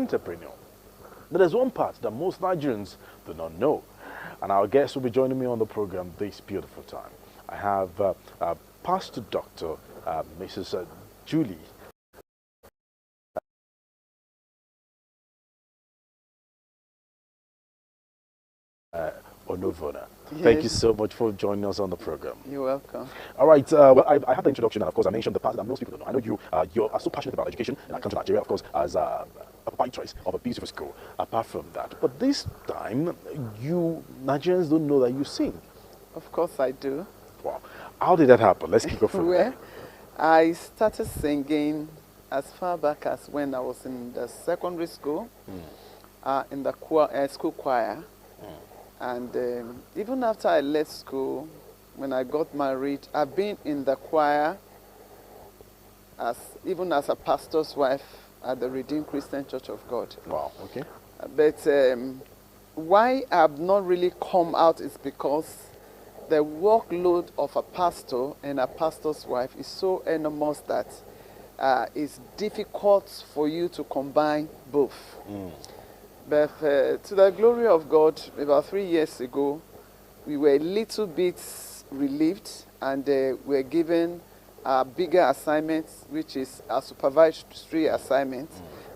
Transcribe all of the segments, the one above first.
entrepreneur. But there's one part that most Nigerians do not know. And our guest will be joining me on the program this beautiful time. I have Pastor Dr. Mrs. Julie Onovona. Yes. Thank you so much for joining us on the program. You're welcome. All right, well, I had the introduction, and of course, I mentioned the part that most people don't know. I know you are so passionate about education, and I come to Nigeria, of course, as a proprietress of a beautiful school. Apart from that, but this time, you Nigerians don't know that you sing. Of course I do. Wow, how did that happen? Let's kick off from Well, there. I started singing as far back as when I was in the secondary school, in the school choir. And even after I left school, when I got married, I've been in the choir even as a pastor's wife at the Redeemed Christian Church of God. Wow, okay. But why I've not really come out is because the workload of a pastor and a pastor's wife is so enormous that it's difficult for you to combine both. But to the glory of God, about 3 years ago, we were a little bit relieved, and we were given a bigger assignment, which is a supervisory assignment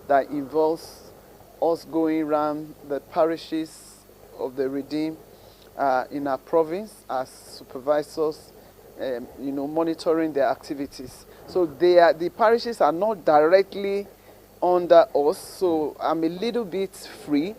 that involves us going around the parishes of the Redeemed in our province as supervisors, monitoring their activities. So the parishes are not directly under us, so I'm a little bit free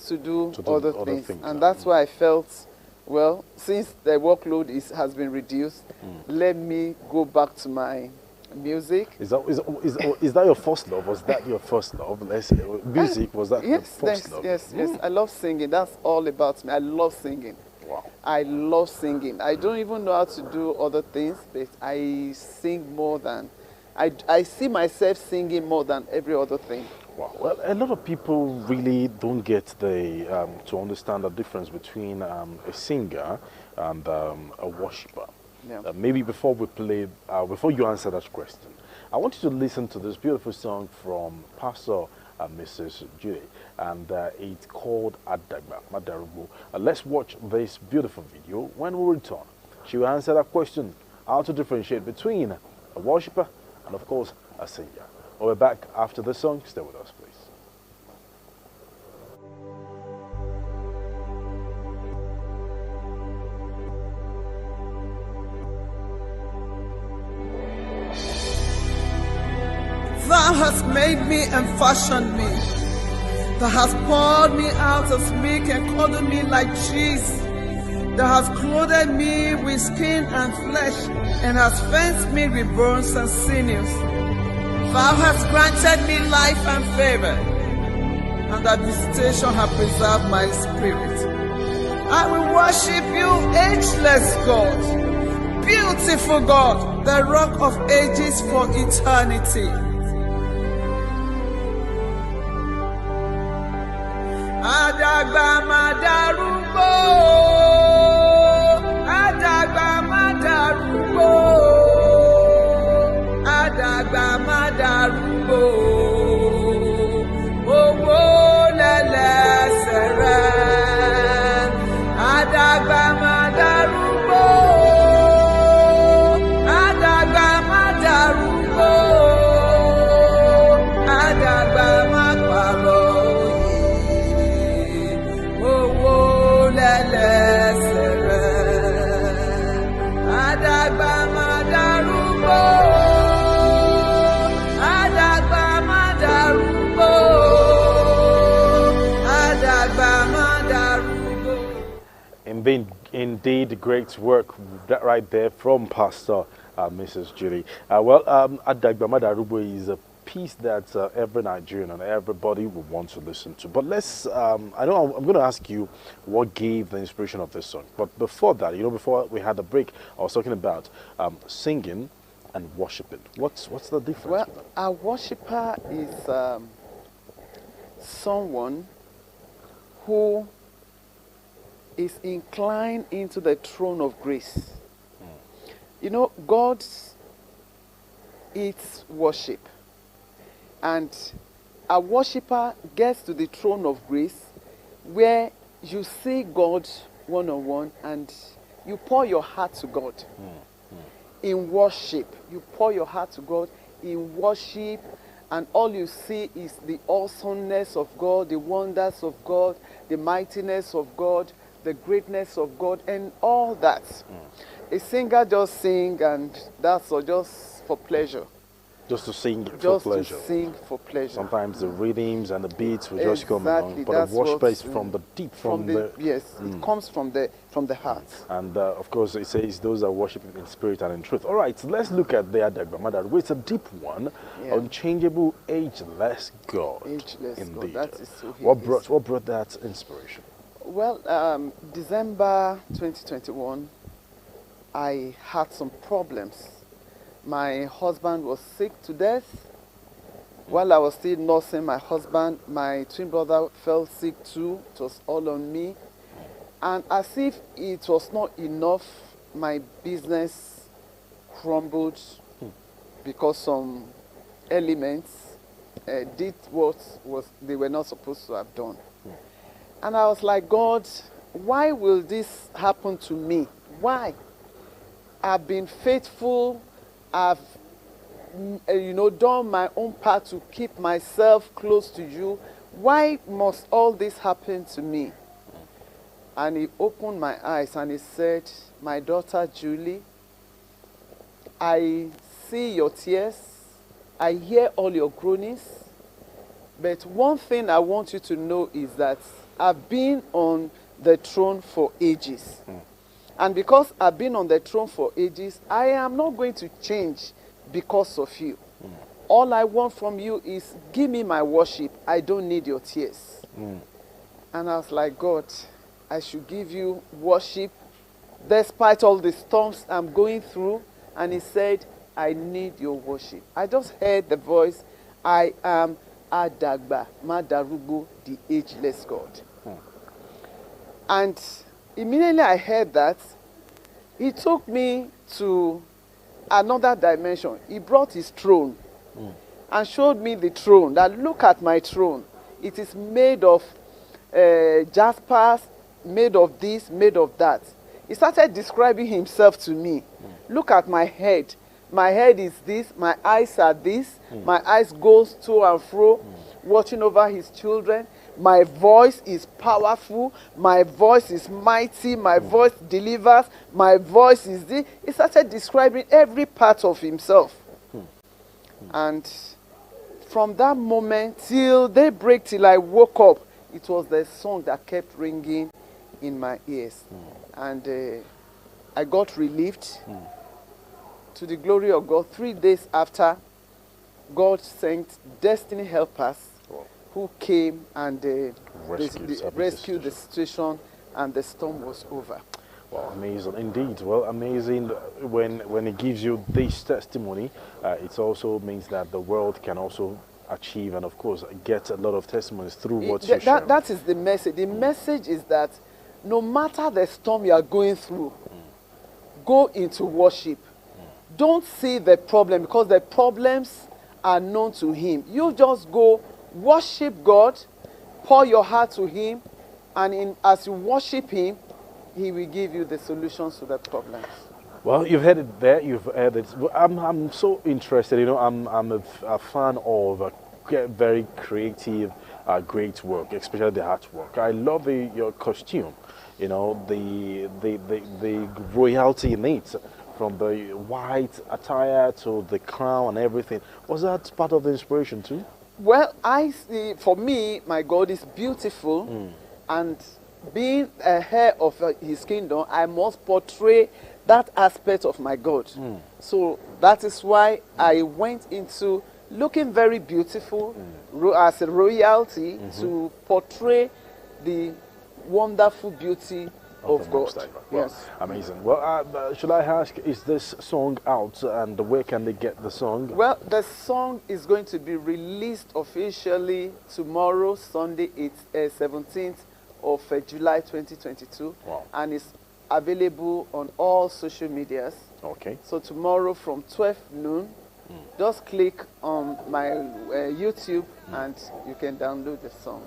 to do other things. And that's why I felt, well, since the workload has been reduced, let me go back to my music. Is that your first love? Was that your first love? Let's say, music, was that your first love? Yes. I love singing. That's all about me. I love singing. Wow. I love singing. I don't even know how to do other things, but I sing more than... I see myself singing more than every other thing. Wow. Well, a lot of people really don't get to understand the difference between a singer and a worshiper. Yeah. Maybe before you answer that question, I want you to listen to this beautiful song from Pastor Mrs. Julie, and it's called Adagba Mada'Rugbo. Let's watch this beautiful video. When we return, she will answer that question: how to differentiate between a worshiper and, of course, a singer. We'll be back after the song. Stay with us, please. Thou hast made me and fashioned me. Thou hast poured me out as milk and clothed me like cheese. Thou hast clothed me with skin and flesh, and hast fenced me with bones and sinews. Thou hast granted me life and favor, and thy visitation hath preserved my spirit. I will worship you, ageless God, beautiful God, the rock of ages for eternity. Adagba Mada'Rugbo, Adagba Mada'Rugbo, Adagba Mada'Rugbo, Owo lelesere, Adagba Mada'Rugbo, Adagba Mada'Rugbo, Adagba Mada'Rugbo. Adagba Mada'Rugbo, Adagba Mada'Rugbo, Adagba Mada'Rugbo. Indeed, great work right there from Pastor Mrs. Julie. Adagba Mada'Rugbo is a piece that every Nigerian and everybody would want to listen to. But let's, I know I'm going to ask you what gave the inspiration of this song. But before that, before we had the break, I was talking about singing and worshiping. What's the difference? Well, a worshiper is someone who is inclined into the throne of grace. God eats worship. And a worshiper gets to the throne of grace where you see God one-on-one and you pour your heart to God in worship. You pour your heart to God in worship, and all you see is the awesomeness of God, the wonders of God, the mightiness of God, the greatness of God, and all that. A singer just sing, and that's all just for pleasure. Just to sing for Just pleasure. to sing for pleasure. Sometimes the rhythms and the beats will just come along, but That's the worship is what, from the deep, from the yes, it comes from the heart. and of course it says those that worship in spirit and in truth. All right, so let's look at the Adagba Mada'Rugbo. It's a deep one. Yeah. Unchangeable, ageless God. Ageless God, Indeed. that is who he What brought that inspiration? Well, December 2021, I had some problems. My husband was sick to death. While I was still nursing my husband, my twin brother fell sick too. It was all on me. And as if it was not enough, my business crumbled because some elements did what they were not supposed to have done. And I was like, God, why will this happen to me? Why? I've been faithful. I've done my own part to keep myself close to you. Why must all this happen to me? And he opened my eyes and he said, my daughter Julie, I see your tears. I hear all your groanings. But one thing I want you to know is that I've been on the throne for ages. And because I've been on the throne for ages, I am not going to change because of you. All I want from you is give me my worship. I don't need your tears. And I was like, God, I should give you worship despite all the storms I'm going through. And he said, I need your worship. I just heard the voice, I am Adagba Mada'Rugbo, the ageless God. And immediately I heard that, he took me to another dimension. He brought his throne and showed me the throne. That look at my throne. It is made of jaspers, made of this, made of that. He started describing himself to me. Look at my head. My head is this, my eyes are this, my eyes goes to and fro, watching over his children. My voice is powerful, my voice is mighty, my voice delivers, my voice is this. He started describing every part of himself. And from that moment till daybreak, till I woke up, it was the song that kept ringing in my ears. And I got relieved. To the glory of God, 3 days after, God sent destiny helpers who came and rescued the situation, and the storm was over. Well, amazing indeed. Well, amazing when it gives you this testimony, it also means that the world can also achieve and, of course, get a lot of testimonies through what you share. That is the message. The message is that no matter the storm you are going through, go into worship. Don't see the problem, because the problems are known to him. You just go worship God, pour your heart to him, and as you worship him, he will give you the solutions to the problems. Well, you've heard it there. You've heard it. I'm so interested. You know, I'm a fan of very creative, great work, especially the artwork. I love your costume. You know, the royalty in it. From the white attire to the crown and everything. Was that part of the inspiration too? Well, I see, for me, my God is beautiful. And being a heir of his kingdom, I must portray that aspect of my God. So that is why I went into looking very beautiful as a royalty to portray the wonderful beauty of God. Well, yes. Amazing. Well, should I ask, is this song out, and where can they get the song? Well, the song is going to be released officially tomorrow, Sunday, 17th of July 2022. Wow. And it's available on all social medias. Okay. So tomorrow from 12 noon Just click on my YouTube and you can download the song.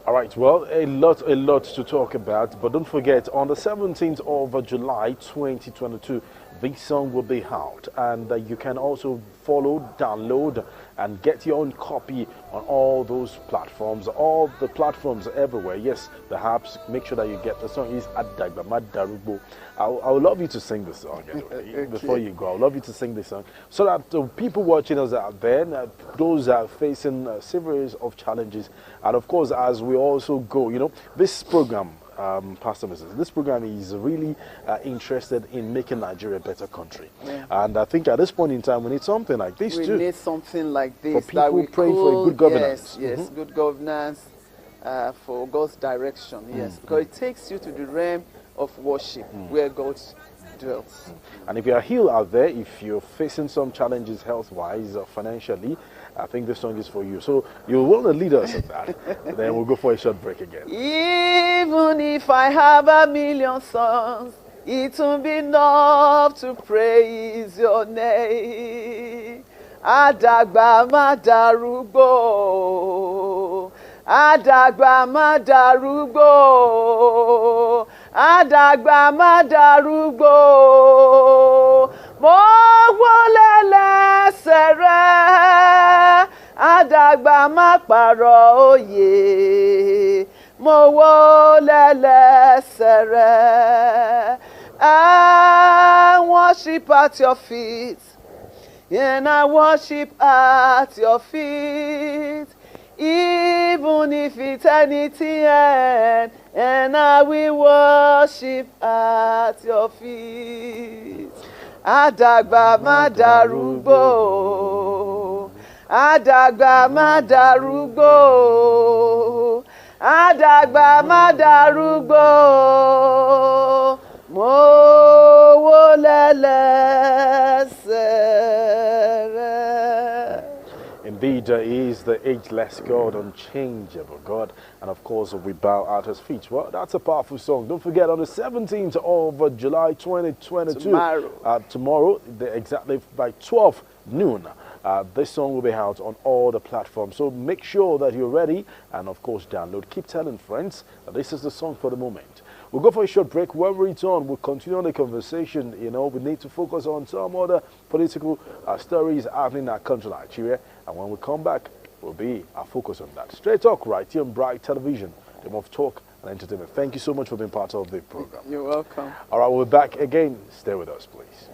All right, well, a lot to talk about, but don't forget, on the 17th of July 2022, this song will be out, and you can also follow, download, and get your own copy on all those platforms, all the platforms everywhere. Yes, perhaps make sure that you get the song. Is Adagba Mada'Rugbo. I would love you to sing the song anyway. Okay. Before you go, I would love you to sing this song so that the people watching us out there, those are facing a series of challenges, and of course, as we also go, you know, this program, Pastor Mrs. This program is really interested in making Nigeria a better country. Yeah. And I think at this point in time, we need something like this We too. need something like this. For people that we praying for a good governance. Yes, good governance, for God's direction, yes. Because it takes you to the realm of worship where God dwells. And if you are here out there, if you're facing some challenges health-wise or financially, I think this song is for you. So you want to lead us in that. Then we'll go for a short break again. Even if I have a million songs, it won't be enough to praise your name. Adagba Mada'Rugbo, Adagba Mada'Rugbo, Adagba Mada'Rugbo. Mo wólẹ̀ lẹ́sẹ̀ rẹ̀, Adagba má pààrọ̀ òye. Mo wólẹ̀ lẹ́sẹ̀ rẹ̀. I worship at your feet, and I worship at your feet. Even if it's anything, and I will worship at your feet. Adagba Mada'Rugbo, Adagba Mada'Rugbo, Adagba Mada'Rugbo. Mo wólẹ̀ lẹ́sẹ̀ rẹ̀. Indeed, he is the ageless God, unchangeable God, and of course we bow at his feet. Well, that's a powerful song. Don't forget, on the 17th of July 2022, tomorrow, exactly by 12 noon, this song will be out on all the platforms. So make sure that you're ready, and of course download. Keep telling friends that this is the song for the moment. We'll go for a short break. When we return, we'll continue on the conversation. You know, we need to focus on some other political stories happening in our country, Nigeria. And when we come back, will be our focus on that. Straight Talk right here on Bright Television, the home of talk and entertainment. Thank you so much for being part of the program. You're welcome. All right, we'll be back again. Stay with us, please.